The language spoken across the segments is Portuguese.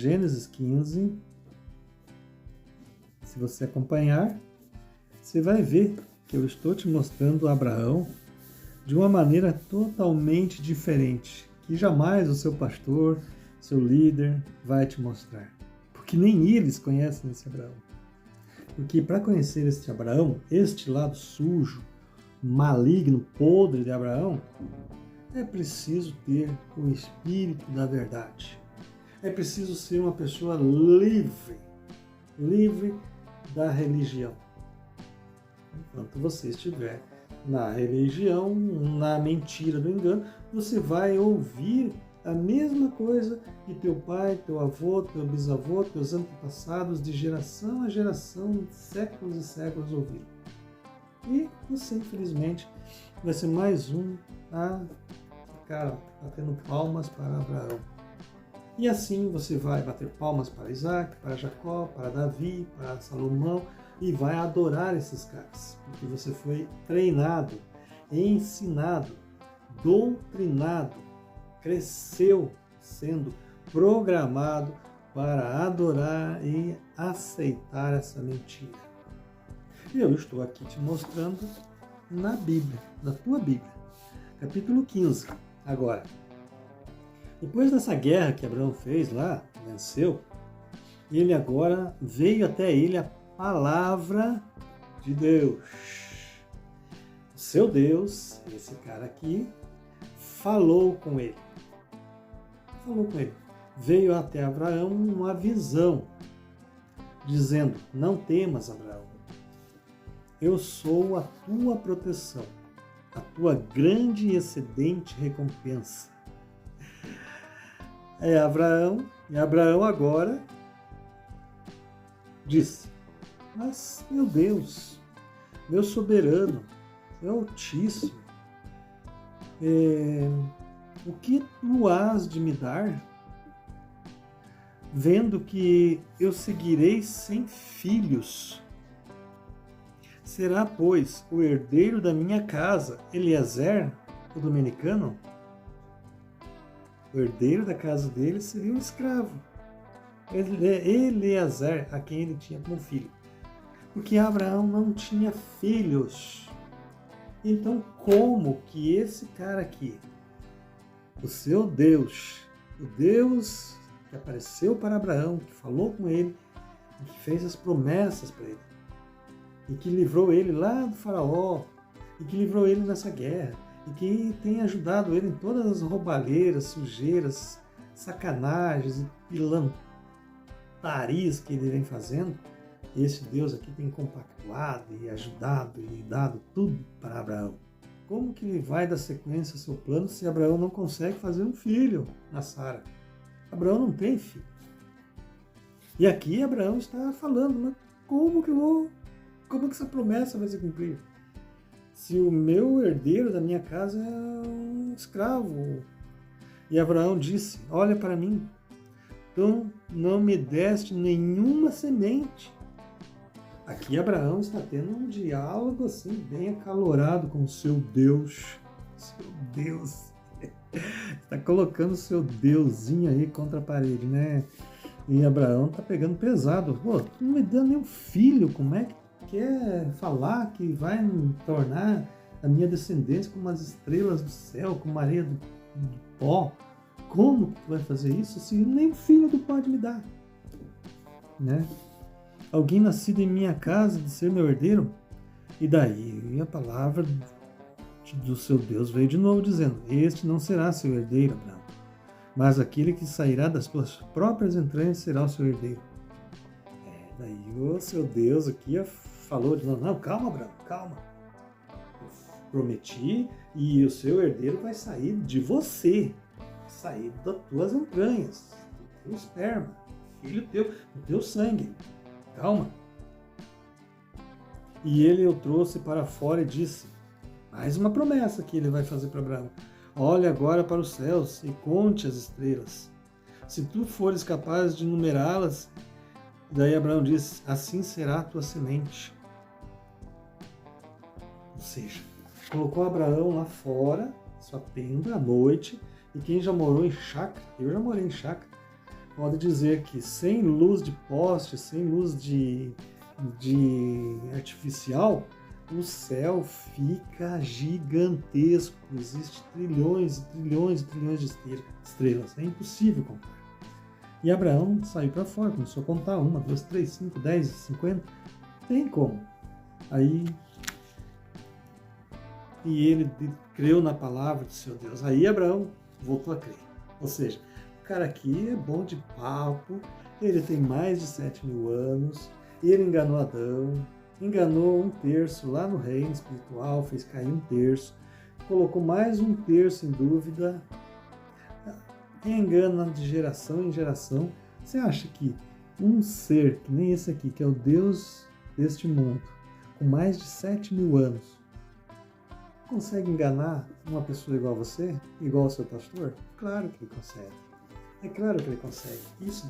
Gênesis 15, se você acompanhar, você vai ver que eu estou te mostrando Abraão de uma maneira totalmente diferente, que jamais o seu pastor, seu líder vai te mostrar. Porque nem eles conhecem esse Abraão. Porque para conhecer este Abraão, este lado sujo, maligno, podre de Abraão, é preciso ter o espírito da verdade. É preciso ser uma pessoa livre da religião. Enquanto você estiver na religião, na mentira do engano, você vai ouvir a mesma coisa que teu pai, teu avô, teu bisavô, teus antepassados, de geração a geração, séculos e séculos ouviram. E você, infelizmente, vai ser mais um a ficar batendo palmas para Abraão. E assim você vai bater palmas para Isaac, para Jacó, para Davi, para Salomão, e vai adorar esses caras, porque você foi treinado, ensinado, doutrinado, cresceu sendo programado para adorar e aceitar essa mentira. E eu estou aqui te mostrando na Bíblia, na tua Bíblia, capítulo 15. Agora, depois dessa guerra que Abraão fez lá, venceu, ele agora veio até ele a palavra de Deus. O seu Deus, esse cara aqui, falou com ele. Veio até Abraão uma visão, dizendo: não temas, Abraão. Eu sou a tua proteção, a tua grande e excedente recompensa. E Abraão agora disse: mas, meu Deus, meu soberano, meu Altíssimo, o que tu hás de me dar, vendo que eu seguirei sem filhos? Será, pois, o herdeiro da minha casa, Eliezer, o dominicano? O herdeiro da casa dele seria um escravo, Eliezer, a quem ele tinha como filho. Porque Abraão não tinha filhos. Então, como que esse cara aqui, o seu Deus, o Deus que apareceu para Abraão, que falou com ele, e que fez as promessas para ele, e que livrou ele lá do faraó, e que livrou ele nessa guerra, e que tem ajudado ele em todas as roubalheiras, sujeiras, sacanagens e pilantarias que ele vem fazendo, esse Deus aqui tem compactuado e ajudado e dado tudo para Abraão. Como que ele vai dar sequência ao seu plano se Abraão não consegue fazer um filho na Sara? Abraão não tem filho. E aqui Abraão está falando, mas como que essa promessa vai se cumprir? Se o meu herdeiro da minha casa é um escravo. E Abraão disse: olha para mim, então não me deste nenhuma semente. Aqui Abraão está tendo um diálogo assim bem acalorado com o seu Deus. Seu Deus. Está colocando o seu Deusinho aí contra a parede, né? E Abraão está pegando pesado. Pô, tu não me deu nenhum filho, como é que quer falar que vai me tornar a minha descendência como as estrelas do céu, como a areia do pó? Como que tu vai fazer isso se nem filho tu pode me dar? Né? Alguém nascido em minha casa de ser meu herdeiro? E daí a palavra do seu Deus veio de novo dizendo: este não será seu herdeiro, Abraão, mas aquele que sairá das tuas próprias entranhas será o seu herdeiro. Daí o seu Deus aqui falou de novo: não, calma, Abraão, calma. Eu prometi e o seu herdeiro vai sair de você, vai sair das tuas entranhas, do teu esperma, filho teu, do teu sangue. Calma. E ele o trouxe para fora e disse: mais uma promessa que ele vai fazer para Abraão: olha agora para os céus e conte as estrelas, se tu fores capaz de numerá-las. Daí Abraão disse: assim será a tua semente. Ou seja, colocou Abraão lá fora, sua tenda, à noite, e quem já morou em chácara, eu já morei em chácara, pode dizer que sem luz de poste, sem luz de artificial, o céu fica gigantesco. Existem trilhões e trilhões e trilhões de estrelas. É impossível contar. E Abraão saiu para fora, começou a contar 1, 2, 3, 5, 10, 50. Tem como. Aí, e ele creu na palavra do seu Deus. Aí Abraão voltou a crer. Ou seja, o cara aqui é bom de papo, ele tem mais de 7.000 anos, ele enganou Adão, enganou 1/3 lá no reino espiritual, fez cair 1/3, colocou mais 1/3 em dúvida, engana de geração em geração. Você acha que um ser que nem esse aqui, que é o Deus deste mundo, com mais de 7.000 anos, consegue enganar uma pessoa igual a você, igual ao seu pastor? Claro que ele consegue. É claro que ele consegue. Isso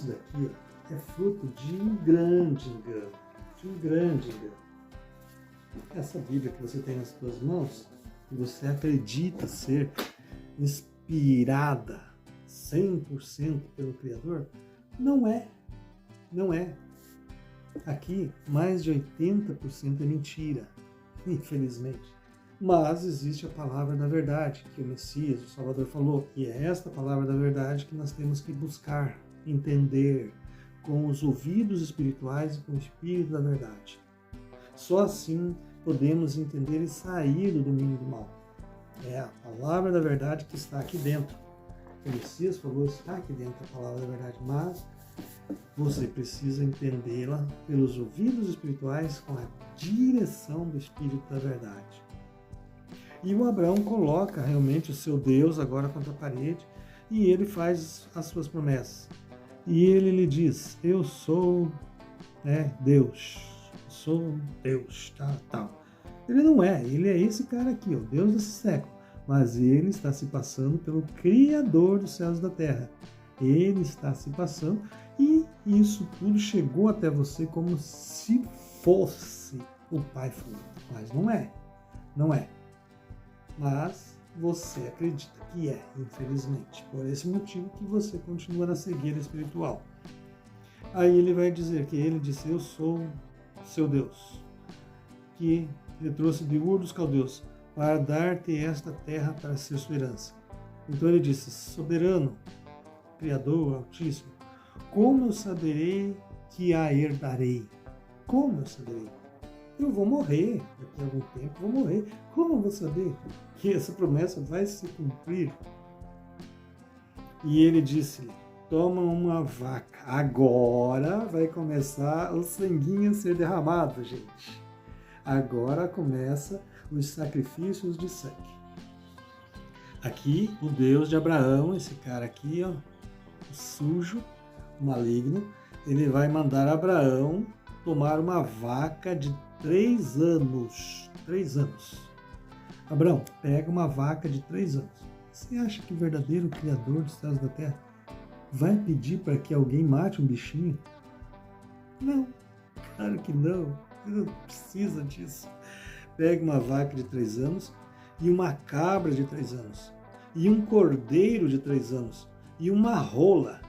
daqui é fruto de um grande engano. De um grande engano. Essa Bíblia que você tem nas suas mãos, que você acredita ser inspirada 100% pelo Criador, não é. Não é. Aqui, mais de 80% é mentira, infelizmente. Mas existe a palavra da verdade, que o Messias, o Salvador, falou. E é esta palavra da verdade que nós temos que buscar, entender, com os ouvidos espirituais e com o Espírito da verdade. Só assim podemos entender e sair do domínio do mal. É a palavra da verdade que está aqui dentro. O Messias falou, está aqui dentro a palavra da verdade, mas você precisa entendê-la pelos ouvidos espirituais com a direção do Espírito da verdade. E o Abraão coloca realmente o seu Deus agora contra a parede e ele faz as suas promessas. E ele lhe diz, eu sou Deus, sou Deus, tal. Ele não é, ele é esse cara aqui, o Deus desse século. Mas ele está se passando pelo Criador dos céus e da terra. Ele está se passando e isso tudo chegou até você como se fosse o Pai falando. Mas não é, não é. Mas você acredita que é, infelizmente. Por esse motivo que você continua na cegueira espiritual. Aí ele vai dizer que ele disse, eu sou seu Deus. Que ele trouxe de Ur dos Caldeus para dar-te esta terra para ser sua herança. Então ele disse, soberano, Criador, Altíssimo, como eu saberei que a herdarei? Como eu saberei? Eu vou morrer, daqui a algum tempo vou morrer. Como eu vou saber que essa promessa vai se cumprir? E ele disse, toma uma vaca. Agora vai começar o sanguinho a ser derramado, gente. Agora começa os sacrifícios de sangue. Aqui, o Deus de Abraão, esse cara aqui, ó, sujo, maligno, ele vai mandar Abraão tomar uma vaca de 3 anos. 3 anos. Abraão, pega uma vaca de 3 anos. Você acha que o verdadeiro Criador dos céus e da terra vai pedir para que alguém mate um bichinho? Não, claro que não. Ele não precisa disso. Pega uma vaca de 3 anos e uma cabra de 3 anos e um cordeiro de 3 anos e uma rola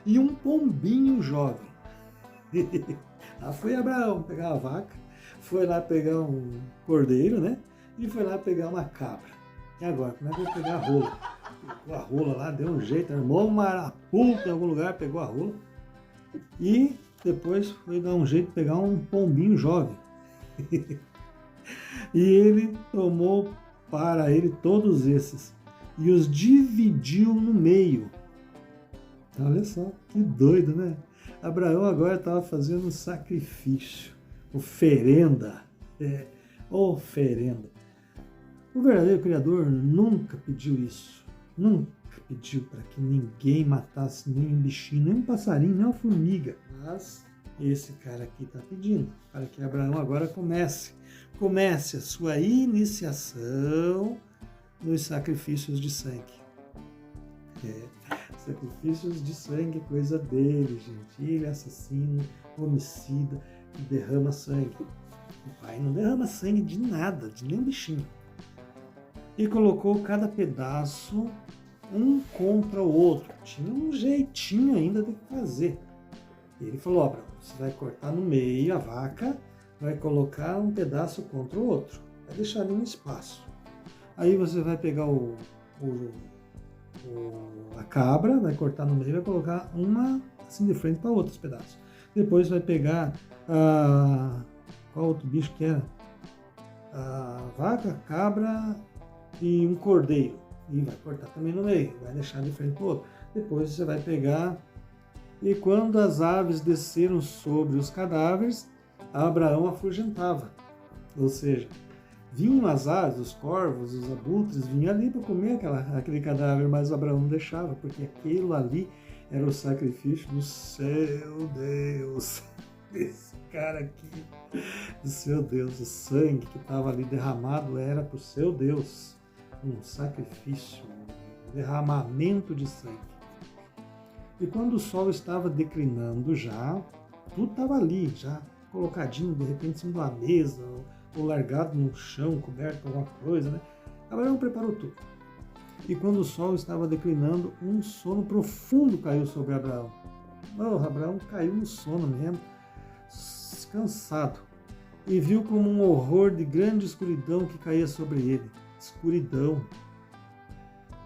e um pombinho jovem. Lá foi Abraão pegar a vaca, foi lá pegar um cordeiro, né? E foi lá pegar uma cabra. E agora, como é que vai pegar a rola? Pegou a rola lá, deu um jeito, armou uma arapuca em algum lugar, pegou a rola e depois foi dar um jeito de pegar um pombinho jovem. E ele tomou para ele todos esses e os dividiu no meio. Olha só, que doido, né? Abraão agora estava fazendo um sacrifício, oferenda. Oferenda. O verdadeiro Criador nunca pediu isso. Nunca pediu para que ninguém matasse nem um bichinho, nem um passarinho, nem uma formiga. Mas esse cara aqui está pedindo para que Abraão agora comece a sua iniciação nos sacrifícios de sangue. Sacrifícios de sangue é coisa dele, gente. Ele é assassino, homicida, que derrama sangue. O pai não derrama sangue de nada, de nenhum bichinho. E colocou cada pedaço um contra o outro. Tinha um jeitinho ainda de fazer. Ele falou, ó, Abraão, você vai cortar no meio a vaca, vai colocar um pedaço contra o outro, vai deixar ali um espaço. Aí você vai pegar a cabra, vai cortar no meio e vai colocar uma assim de frente para outros pedaços. Depois vai pegar qual outro bicho que era? A vaca, a cabra e um cordeiro. E vai cortar também no meio, vai deixar de frente para o outro. Depois você vai pegar... E quando as aves desceram sobre os cadáveres, Abraão afugentava. Ou seja, vinham as aves, os corvos, os abutres, vinham ali para comer aquele cadáver, mas Abraão não deixava, porque aquilo ali era o sacrifício do seu Deus. Esse cara aqui, do seu Deus, o sangue que estava ali derramado era para o seu Deus. Um sacrifício, um derramamento de sangue. E quando o sol estava declinando já, tudo estava ali, já colocadinho, de repente, em cima de uma mesa, ou largado no chão, coberto com alguma coisa, né? Abraão preparou tudo. E quando o sol estava declinando, um sono profundo caiu sobre Abraão. Abraão caiu no sono mesmo, cansado, e viu como um horror de grande escuridão que caía sobre ele. Escuridão.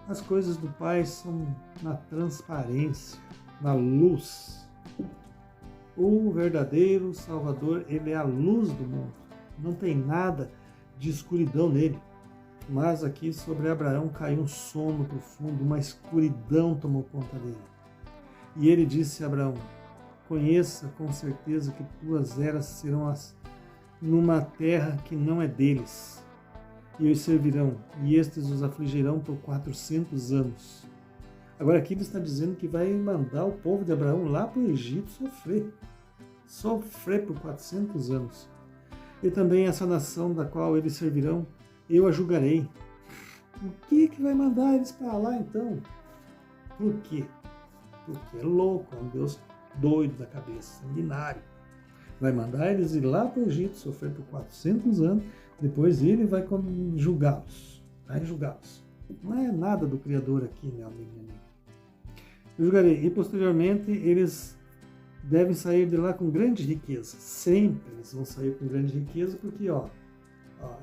As coisas do Pai são na transparência, na luz. O verdadeiro Salvador, ele é a luz do mundo. Não tem nada de escuridão nele. Mas aqui sobre Abraão caiu um sono profundo, uma escuridão tomou conta dele. E ele disse a Abraão, conheça com certeza que tuas eras serão numa terra que não é deles. E os servirão, e estes os afligirão por 400 anos. Agora aqui ele está dizendo que vai mandar o povo de Abraão lá para o Egito sofrer por 400 anos. E também essa nação da qual eles servirão, eu a julgarei. Por que vai mandar eles para lá então? Por quê? Porque é louco, é um Deus doido da cabeça, sanguinário. Vai mandar eles ir lá para o Egito, sofrer por 400 anos, depois ele vai julgá-los. Vai julgá-los. Não é nada do Criador aqui, meu amigo e minha amiga. Eu julgarei. E posteriormente eles devem sair de lá com grande riqueza. Sempre eles vão sair com grande riqueza, porque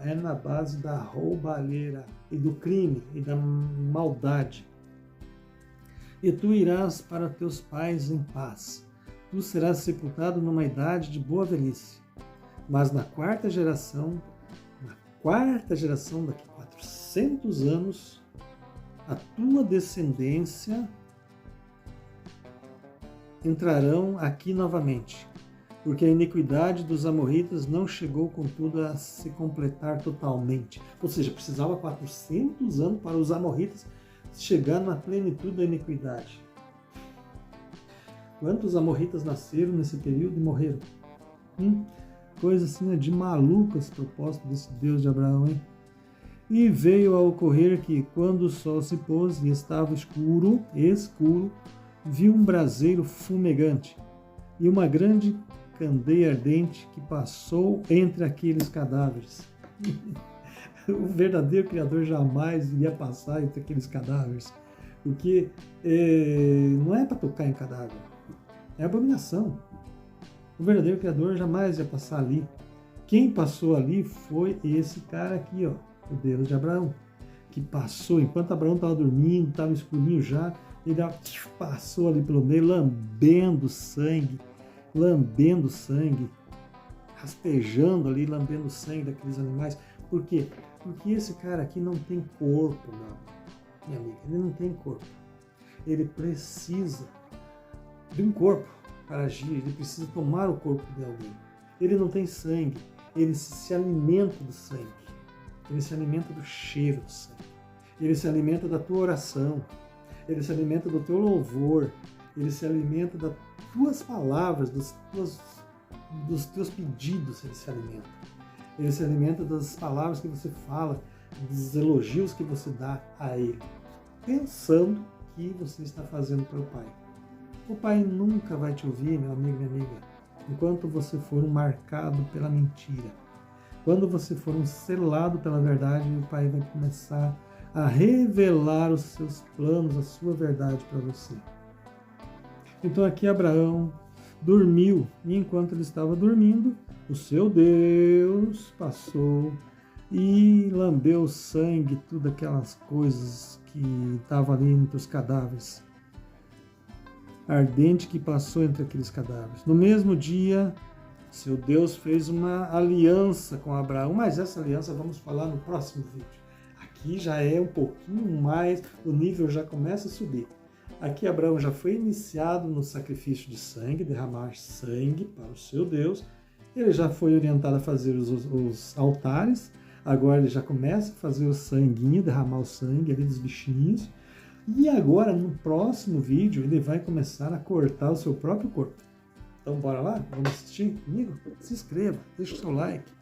é na base da roubalheira e do crime e da maldade. E tu irás para teus pais em paz. Tu serás sepultado numa idade de boa velhice. Mas na quarta geração, daqui 400 anos, a tua descendência entrarão aqui novamente, porque a iniquidade dos amorritas não chegou, contudo, a se completar totalmente. Ou seja, precisava 400 anos para os amorritas chegar na plenitude da iniquidade. Quantos amorritas nasceram nesse período e morreram? Coisa assim de maluca esse propósito desse Deus de Abraão, hein? E veio a ocorrer que, quando o sol se pôs e estava escuro, viu um braseiro fumegante e uma grande candeia ardente que passou entre aqueles cadáveres. O verdadeiro Criador jamais iria passar entre aqueles cadáveres, porque não é para tocar em cadáver, é abominação. O verdadeiro Criador jamais ia passar ali. Quem passou ali foi esse cara aqui, o Deus de Abraão, que passou, enquanto Abraão estava dormindo, estava escurinho já, ele passou ali pelo meio, lambendo sangue, rastejando ali, lambendo sangue daqueles animais. Por quê? Porque esse cara aqui não tem corpo, minha amiga, ele não tem corpo. Ele precisa de um corpo para agir, ele precisa tomar o corpo de alguém. Ele não tem sangue, ele se alimenta do sangue, ele se alimenta do cheiro do sangue, ele se alimenta da tua oração, ele se alimenta do teu louvor, ele se alimenta das tuas palavras, dos teus pedidos, ele se alimenta. Ele se alimenta das palavras que você fala, dos elogios que você dá a ele, pensando que você está fazendo para o Pai. O Pai nunca vai te ouvir, meu amigo, minha amiga, enquanto você for marcado pela mentira. Quando você for selado pela verdade, o Pai vai começar a revelar os seus planos, a sua verdade para você. Então aqui Abraão dormiu, e enquanto ele estava dormindo, o seu Deus passou e lambeu o sangue, tudo aquelas coisas que estavam ali entre os cadáveres, ardente que passou entre aqueles cadáveres. No mesmo dia, seu Deus fez uma aliança com Abraão, mas essa aliança vamos falar no próximo vídeo. Aqui já é um pouquinho mais, o nível já começa a subir. Aqui Abraão já foi iniciado no sacrifício de sangue, derramar sangue para o seu Deus. Ele já foi orientado a fazer os altares. Agora ele já começa a fazer o sanguinho, derramar o sangue ali dos bichinhos. E agora, no próximo vídeo, ele vai começar a cortar o seu próprio corpo. Então bora lá? Vamos assistir comigo? Se inscreva, deixa o seu like.